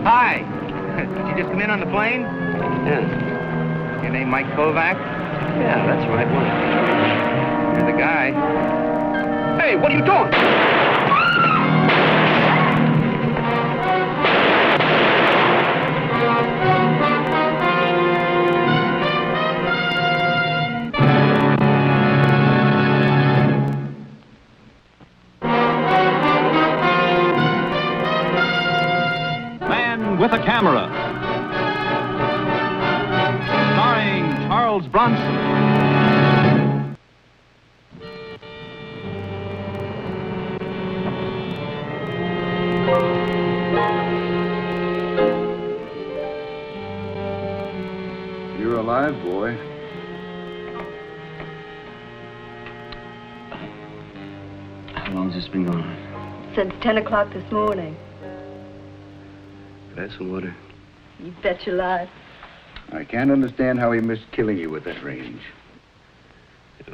Hi. Did you just come in on the plane? Yeah. Your name Mike Kovac? Yeah, that's right. What? You're the guy. Hey, what are you doing? With a Camera, starring Charles Bronson. You're alive, boy. How long's this been going on? Since 10 o'clock this morning. Could I have some water? You bet your life. I can't understand how he missed killing you at that range.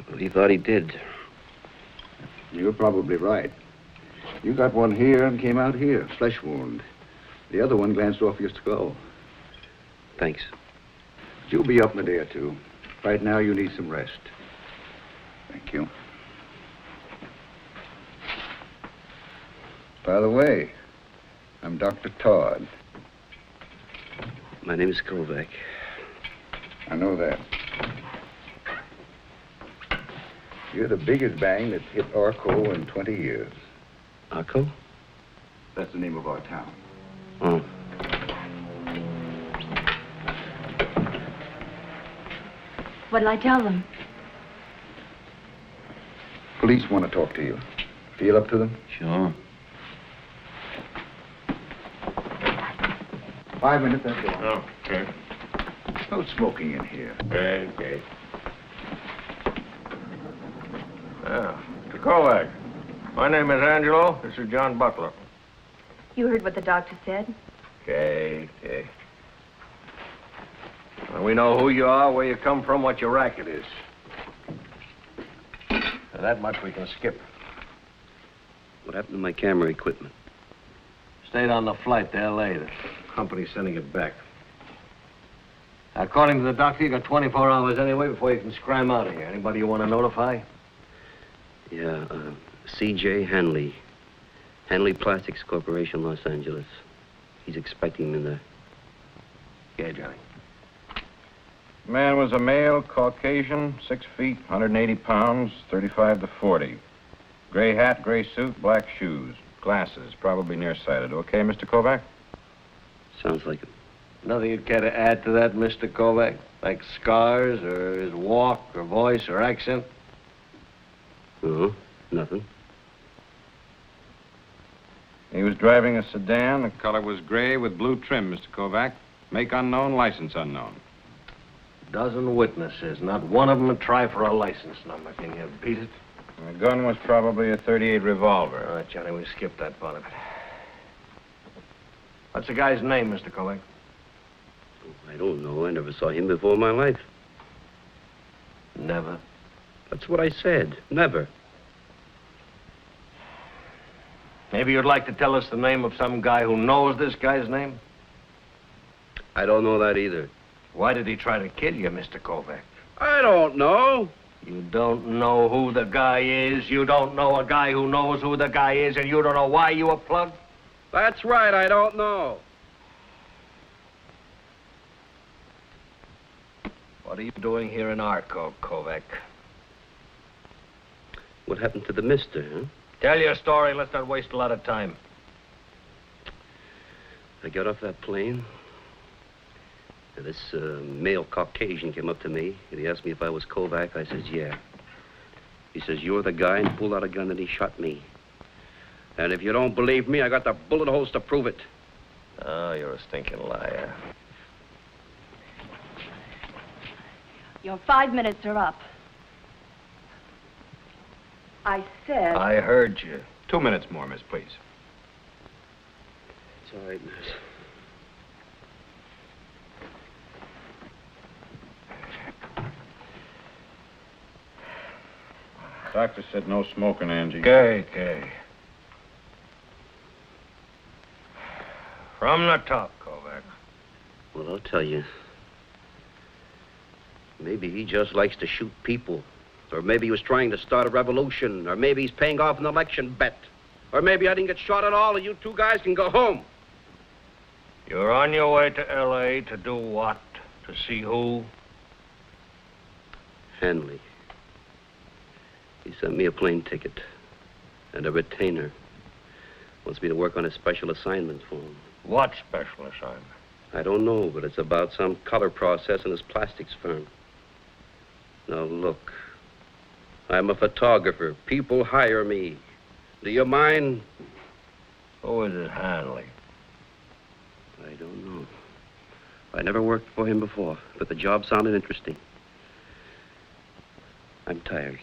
Well, he thought he did. You're probably right. You got one here and came out here, flesh wound. The other one glanced off your skull. Thanks. You'll be up in a day or two. Right now, you need some rest. Thank you. By the way, I'm Dr. Todd. My name is Kovac. I know that. You're the biggest bang that's hit Arco in 20 years. Arco? That's the name of our town. Oh. What'll I tell them? Police want to talk to you. Feel up to them? Sure. 5 minutes, that's all. Oh, okay. No smoking in here. Okay. Yeah, Mr. Kovac. My name is Angelo. This is John Butler. You heard what the doctor said? Okay. Well, we know who you are, where you come from, what your racket is. Now, that much we can skip. What happened to my camera equipment? Stayed on the flight to L.A. The company's sending it back. According to the doctor, you got 24 hours anyway before you can scram out of here. Anybody you want to notify? Yeah, C.J. Hanley. Hanley Plastics Corporation, Los Angeles. He's expecting him in there. Yeah, Johnny. Man was a male, Caucasian, 6 feet, 180 pounds, 35 to 40. Gray hat, gray suit, black shoes. Glasses, probably nearsighted. Okay, Mr. Kovac? Sounds like it. Nothing you'd care to add to that, Mr. Kovac? Like scars, or his walk, or voice, or accent? No, nothing. He was driving a sedan. The color was gray with blue trim, Mr. Kovac. Make unknown, license unknown. Dozen witnesses, not one of them would try for a license number. Can you beat it? And the gun was probably a .38 revolver. All right, Johnny, we skipped that part of it. What's the guy's name, Mr. Kovac? I don't know. I never saw him before in my life. Never. That's what I said. Never. Maybe you'd like to tell us the name of some guy who knows this guy's name? I don't know that either. Why did he try to kill you, Mr. Kovac? I don't know. You don't know who the guy is. You don't know a guy who knows who the guy is, and you don't know why you were plugged? That's right, I don't know. What are you doing here in Arco, Kovac? What happened to the mister, huh? Tell your story. Let's not waste a lot of time. I got off that plane. And this male Caucasian came up to me, and he asked me if I was Kovac. I says, yeah. He says, you're the guy, and he pulled out a gun and he shot me. And if you don't believe me, I got the bullet holes to prove it. Oh, you're a stinking liar. Your 5 minutes are up. I said... I heard you. 2 minutes more, miss, please. It's all right, miss. Doctor said no smoking, Angie. Okay. From the top, Kovac. Well, I'll tell you. Maybe he just likes to shoot people. Or maybe he was trying to start a revolution. Or maybe he's paying off an election bet. Or maybe I didn't get shot at all and you two guys can go home. You're on your way to L.A. to do what? To see who? Hanley. He sent me a plane ticket and a retainer. Wants me to work on a special assignment for him. What special assignment? I don't know, but it's about some color process in his plastics firm. Now, look. I'm a photographer. People hire me. Do you mind? Who is it, Hanley? I don't know. I never worked for him before, but the job sounded interesting. I'm tired.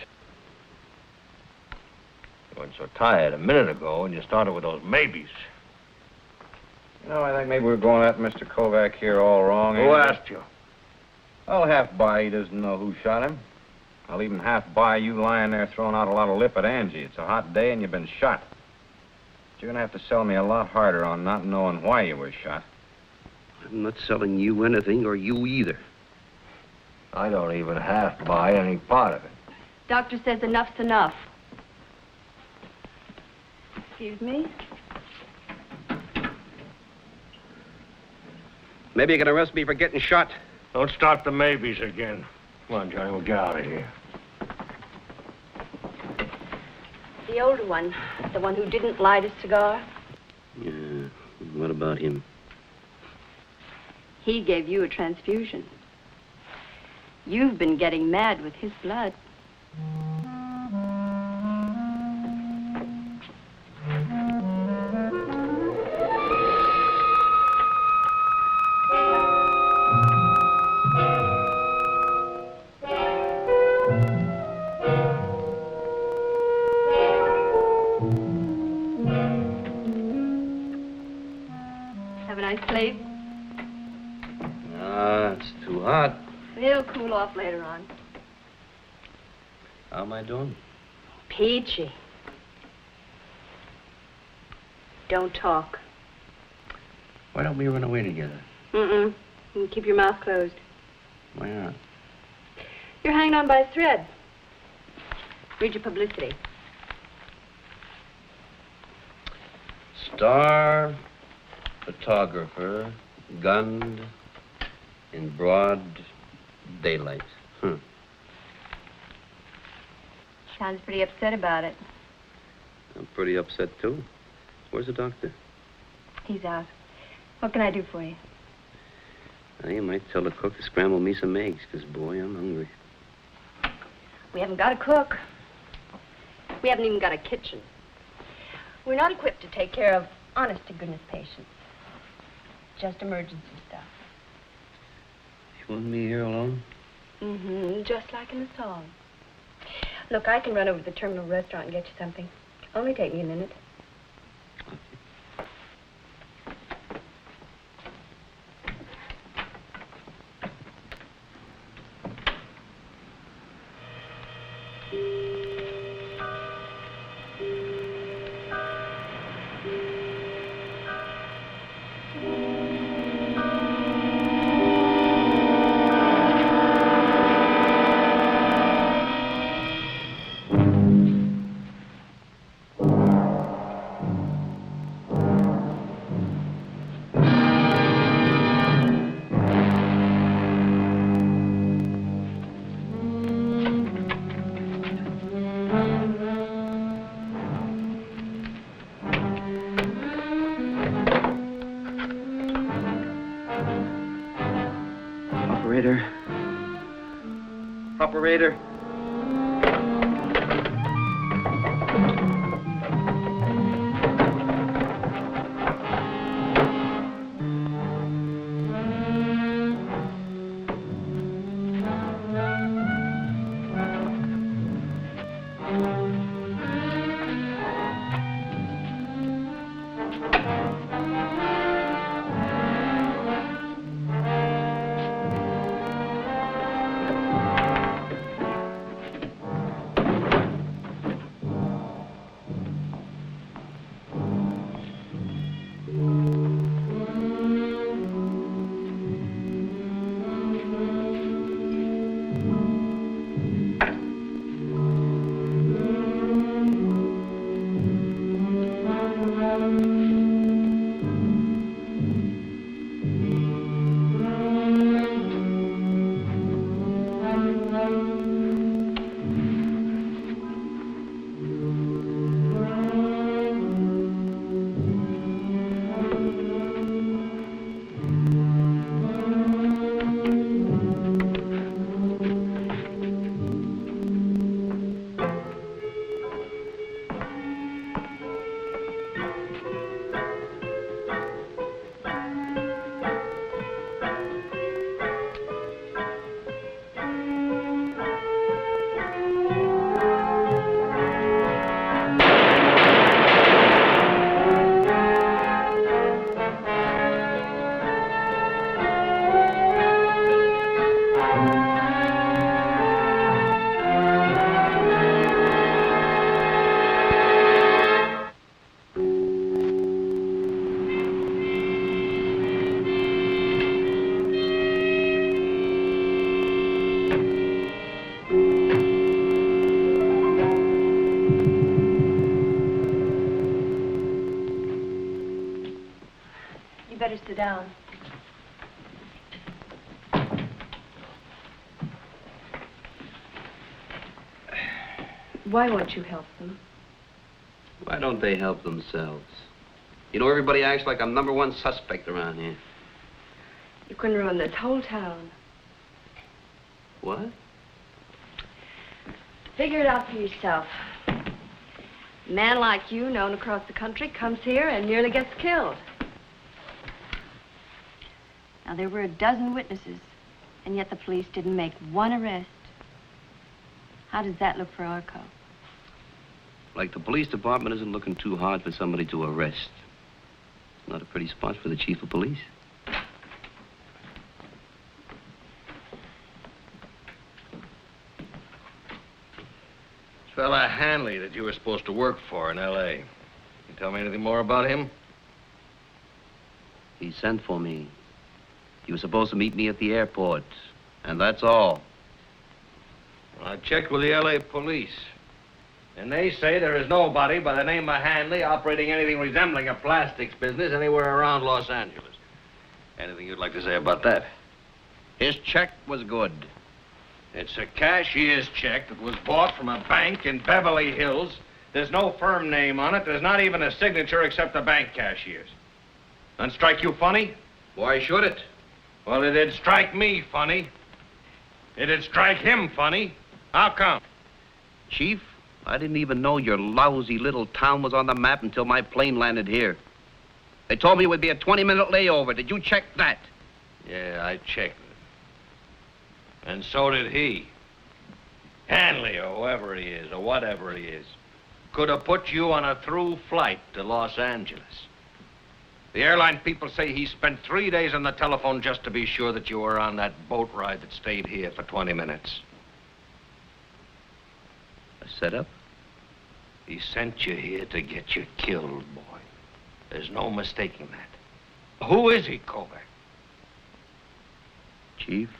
You weren't so tired a minute ago when you started with those maybes. You know, I think maybe we're going at Mr. Kovac here all wrong. Who asked you? I'll half buy he doesn't know who shot him. I'll even half buy you lying there throwing out a lot of lip at Angie. It's a hot day and you've been shot. But you're going to have to sell me a lot harder on not knowing why you were shot. I'm not selling you anything, or you either. I don't even half buy any part of it. Doctor says enough's enough. Excuse me? Maybe you can arrest me for getting shot. Don't start the maybes again. Come on, Johnny, we'll get out of here. The older one. The one who didn't light his cigar. Yeah, what about him? He gave you a transfusion. You've been getting mad with his blood. Have a nice sleep. It's too hot. It'll cool off later on. How am I doing? Peachy. Don't talk. Why don't we run away together? Mm-mm. You can keep your mouth closed. Why not? You're hanging on by a thread. Read your publicity. Star photographer gunned in broad daylight. Sounds pretty upset about it. I'm pretty upset, too. Where's the doctor? He's out. What can I do for you? Now, you might tell the cook to scramble me some eggs, because, boy, I'm hungry. We haven't got a cook. We haven't even got a kitchen. We're not equipped to take care of honest-to-goodness patients. Just emergency stuff. You want me here alone? Mm-hmm, just like in the song. Look, I can run over to the terminal restaurant and get you something. Only take me a minute. Operator. you'd better sit down. Why won't you help them? Why don't they help themselves? You know, everybody acts like I'm #1 suspect around here. You can ruin this whole town. What? Figure it out for yourself. A man like you, known across the country, comes here and nearly gets killed. Now, there were a dozen witnesses, and yet the police didn't make one arrest. How does that look for our cause? Like the police department isn't looking too hard for somebody to arrest. Not a pretty spot for the chief of police. This fella Hanley that you were supposed to work for in L.A. Can you tell me anything more about him? He sent for me. He was supposed to meet me at the airport, and that's all. Well, I checked with the L.A. police, and they say there is nobody by the name of Hanley operating anything resembling a plastics business anywhere around Los Angeles. Anything you'd like to say about that? His check was good. It's a cashier's check that was bought from a bank in Beverly Hills. There's no firm name on it. There's not even a signature except the bank cashier's. Doesn't strike you funny? Why should it? Well, it'd strike me funny. It'd strike him funny. How come? Chief, I didn't even know your lousy little town was on the map until my plane landed here. They told me it would be a 20-minute layover. Did you check that? Yeah, I checked it. And so did he. Hanley, or whoever he is, or whatever he is, could have put you on a through flight to Los Angeles. The airline people say he spent 3 days on the telephone just to be sure that you were on that boat ride that stayed here for 20 minutes. A setup? He sent you here to get you killed, boy. There's no mistaking that. Who is he, Kovac? Chief,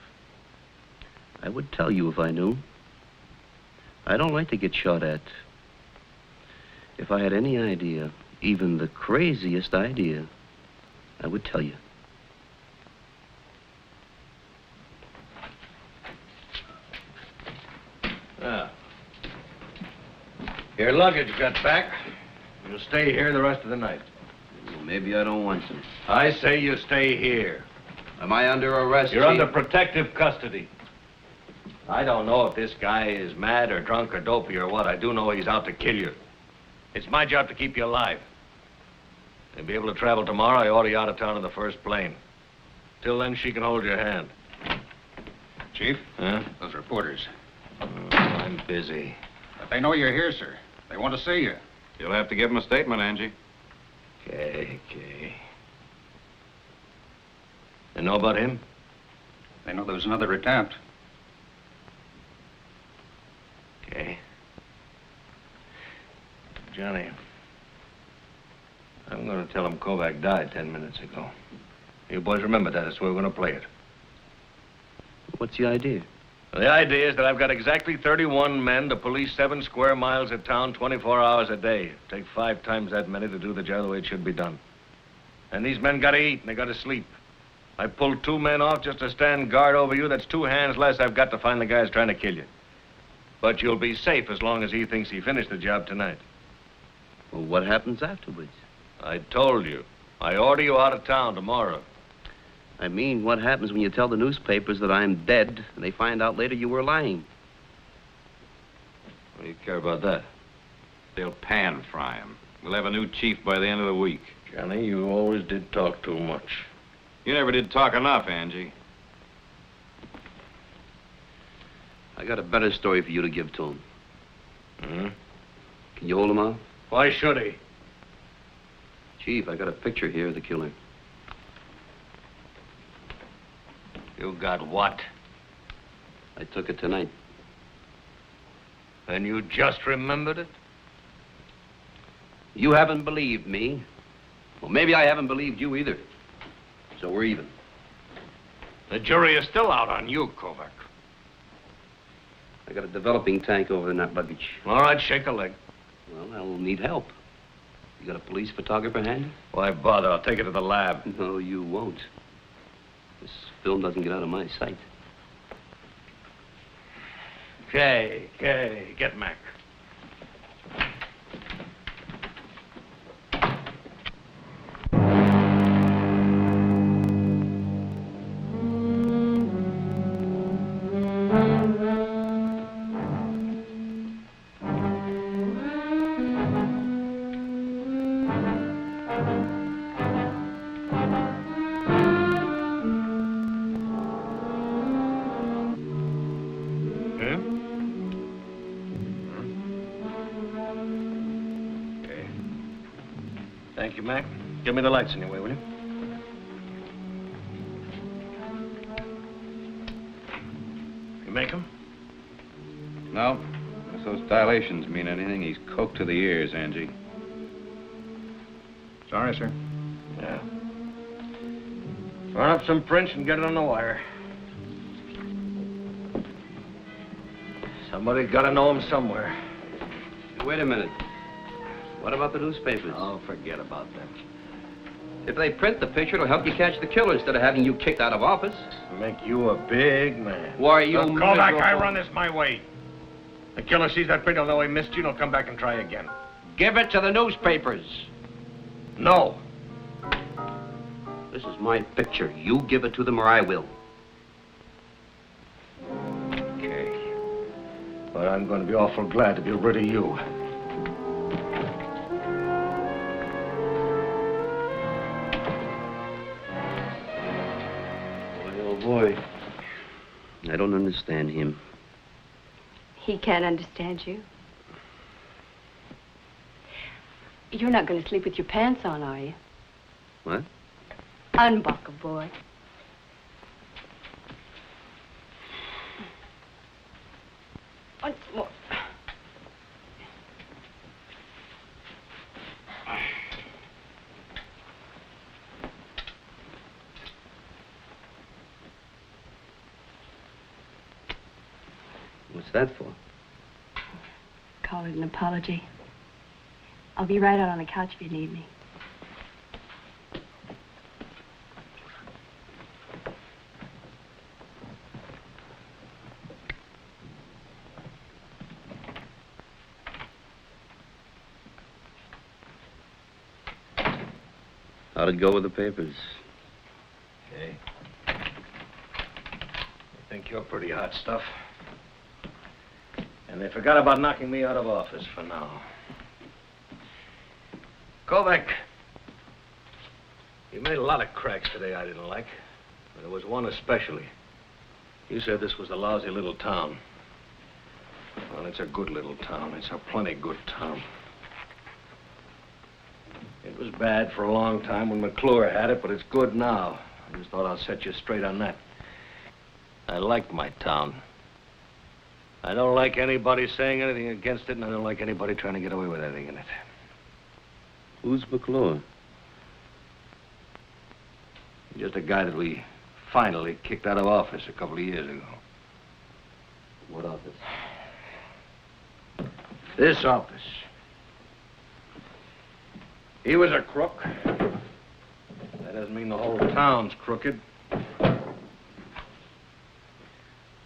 I would tell you if I knew. I don't like to get shot at. If I had any idea, even the craziest idea, I would tell you. Ah. Your luggage got back. You'll stay here the rest of the night. Well, maybe I don't want to. I say you stay here. Am I under arrest, You're Chief? under protective custody. I don't know if this guy is mad or drunk or dopey or what. I do know he's out to kill you. It's my job to keep you alive. You'll be able to travel tomorrow. I order you out of town on the first plane. Till then, she can hold your hand. Chief? Huh? Those reporters. Oh, I'm busy. But they know you're here, sir. They want to see you. You'll have to give him a statement, Angie. Okay. They know about him? They know there was another attempt. Okay. Johnny, I'm going to tell him Kovac died 10 minutes ago. You boys remember that. That's where we're going to play it. What's the idea? Well, the idea is that I've got exactly 31 men to police 7 square miles of town 24 hours a day. Take 5 times that many to do the job the way it should be done. And these men got to eat and they got to sleep. I pulled 2 men off just to stand guard over you. That's 2 hands less I've got to find the guys trying to kill you. But you'll be safe as long as he thinks he finished the job tonight. Well, what happens afterwards? I told you. I order you out of town tomorrow. I mean, what happens when you tell the newspapers that I'm dead and they find out later you were lying? What do you care about that? They'll pan-fry him. We'll have a new chief by the end of the week. Johnny, you always did talk too much. You never did talk enough, Angie. I got a better story for you to give to him. Hmm? Can you hold him out? Why should he? Chief, I got a picture here of the killer. You got what? I took it tonight. And you just remembered it? You haven't believed me. Well, maybe I haven't believed you either. So we're even. The jury is still out on you, Kovac. I got a developing tank over in that luggage. All right, shake a leg. Well, I'll need help. You got a police photographer handy? Why bother? I'll take it to the lab. No, you won't. This film doesn't get out of my sight. Okay, get Mac. Thank you, Mac. Give me the lights anyway, will you? You make them? No. If those dilations mean anything, he's coked to the ears, Angie. Sorry, sir. Yeah. Run up some prints and get it on the wire. Somebody gotta know him somewhere. Wait a minute. What about the newspapers? Oh, forget about them. If they print the picture, it'll help you catch the killer instead of having you kicked out of office. Make you a big man. Why, you Look, Kovac, miserable- I run this my way. The killer sees that print, he'll know he missed you, and he'll come back and try again. Give it to the newspapers. No. This is my picture. You give it to them or I will. Okay. But I'm going to be awful glad to be rid of you. Boy, I don't understand him. He can't understand you. You're not going to sleep with your pants on, are you? What? Unbuckle, boy. Once more. What's that for? Call it an apology. I'll be right out on the couch if you need me. How'd it go with the papers? Okay. I think you're pretty hot stuff. And they forgot about knocking me out of office for now. Kovac, you made a lot of cracks today I didn't like. But there was one especially. You said this was a lousy little town. Well, it's a good little town. It's a plenty good town. It was bad for a long time when McClure had it, but it's good now. I just thought I'll set you straight on that. I like my town. I don't like anybody saying anything against it, and I don't like anybody trying to get away with anything in it. Who's McClure? Just a guy that we finally kicked out of office a couple of years ago. What office? This office. He was a crook. That doesn't mean the whole town's crooked.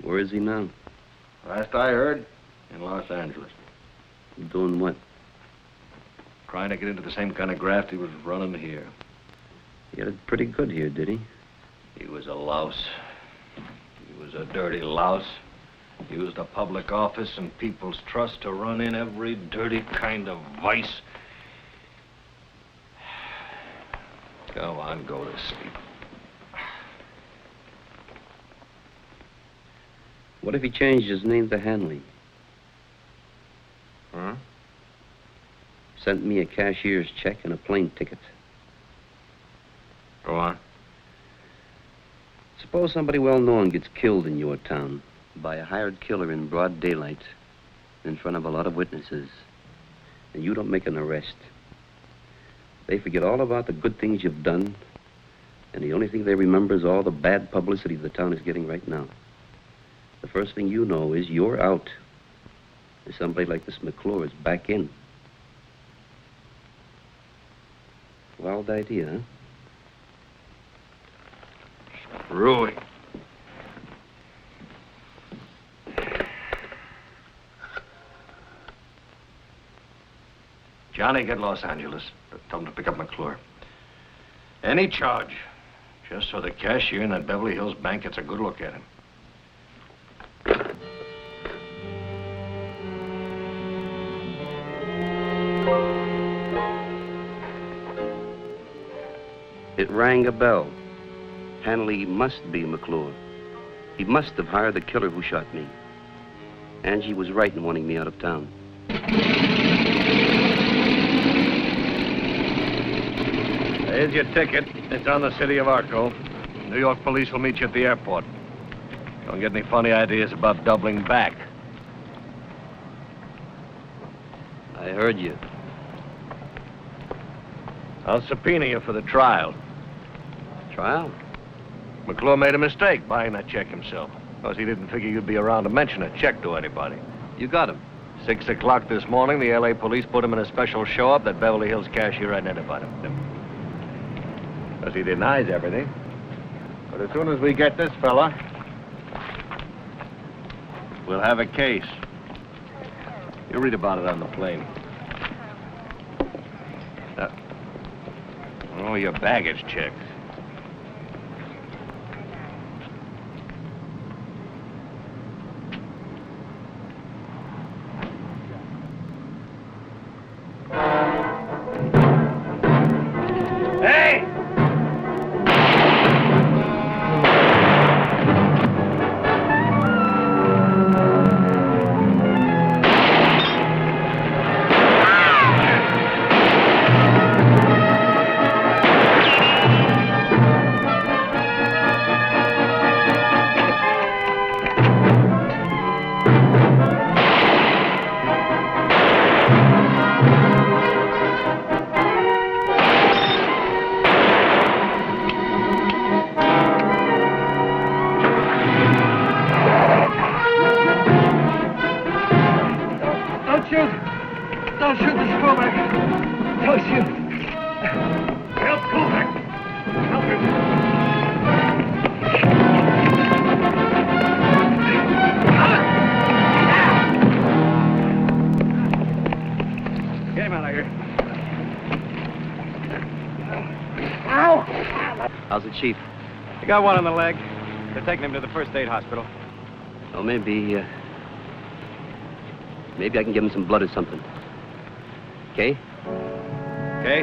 Where is he now? Last I heard, in Los Angeles. Doing what? Trying to get into the same kind of graft he was running here. He had it pretty good here, did he? He was a louse. He was a dirty louse. Used a public office and people's trust to run in every dirty kind of vice. Go on, go to sleep. What if he changed his name to Hanley? Huh? Sent me a cashier's check and a plane ticket. Go on. Suppose somebody well-known gets killed in your town by a hired killer in broad daylight in front of a lot of witnesses, and you don't make an arrest. They forget all about the good things you've done, and the only thing they remember is all the bad publicity the town is getting right now. The first thing you know is you're out, and somebody like this McClure is back in. Wild idea, huh? Ruin. Johnny, get Los Angeles. Tell him to pick up McClure. Any charge, just so the cashier in that Beverly Hills bank gets a good look at him. It rang a bell. Hanley must be McClure. He must have hired the killer who shot me. Angie was right in wanting me out of town. There's your ticket. It's on the city of Arco. New York police will meet you at the airport. Don't get any funny ideas about doubling back. I heard you. I'll subpoena you for the trial. Trial? McClure made a mistake buying that check himself. Because he didn't figure you'd be around to mention a check to anybody. You got him. 6 o'clock this morning, the L.A. police put him in a special show-up that Beverly Hills cashier identified him. Because he denies everything. But as soon as we get this fella, we'll have a case. You'll read about it on the plane. Oh, your baggage checks. Hey! Don't shoot, Mr. Kovac. Don't shoot. Help Kovac. Help him. Get him out of here. Ow! How's the chief? You got one on the leg. They're taking him to the first aid hospital. Oh, maybe I can give him some blood or something. Okay? Okay?